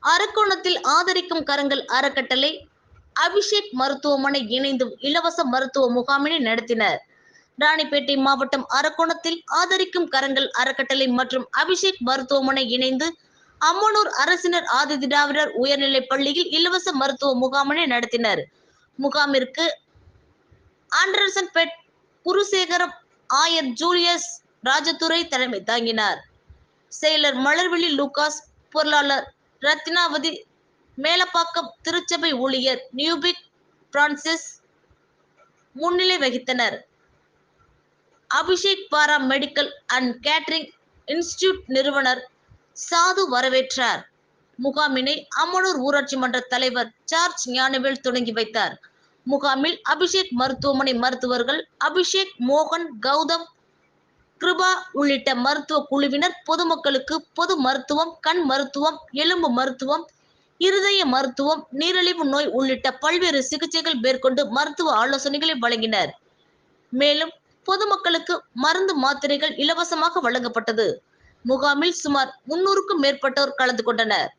அரக்கோணத்தில் ஆதரிக்கும் கரங்கள் அறக்கட்டளை, அபிஷேக் மருத்துவமனை இணைந்து இலவச மருத்துவ முகாமினை நடத்தினர். ராணிப்பேட்டை மாவட்டம் அரக்கோணத்தில் ஆதரிக்கும் கரங்கள் அறக்கட்டளை மற்றும் அபிஷேக் மருத்துவமனை இணைந்து அம்மனூர் அரசினர் ஆதிதிராவிடர் உயர்நிலைப் பள்ளியில் இலவச மருத்துவ முகாமினை நடத்தினர். முகாமிற்கு ஆண்டர்சன்பேட் குருசேகரம் ஆயர் ஜூலியஸ் ராஜதுரை தலைமை தாங்கினார். செயலர் மலர்விழி லூகாஸ், பொருளாளர் ரத்தினாவதி, மேலப்பாக்கம் திருச்சபை ஊழியர் நியூபிக் பிரான்சிஸ் முன்னிலை வகித்தனர். அபிஷேக் பாரா மெடிக்கல் அண்ட் கேட்டரிங் இன்ஸ்டிடியூட் நிறுவனர் சாது வரவேற்றார். முகாமினை அம்மனூர் ஊராட்சி மன்ற தலைவர் ஜார்ஜ் ஞானவேல் தொடங்கி வைத்தார். முகாமில் அபிஷேக் மருத்துவமனை மருத்துவர்கள் அபிஷேக், மோகன், கௌதம், கிருபா உள்ளிட்ட மருத்துவ குழுவினர் பொதுமக்களுக்கு பொது மருத்துவம், கண் மருத்துவம், எலும்பு மருத்துவம், இருதய மருத்துவம், நீரிழிவு நோய் உள்ளிட்ட பல்வேறு சிகிச்சைகள் மேற்கொண்டு மருத்துவ ஆலோசனைகளை வழங்கினர். மேலும் பொதுமக்களுக்கு மருந்து மாத்திரைகள் இலவசமாக வழங்கப்பட்டது. முகாமில் சுமார் 300க்கும் மேற்பட்டோர் கலந்து கொண்டனர்.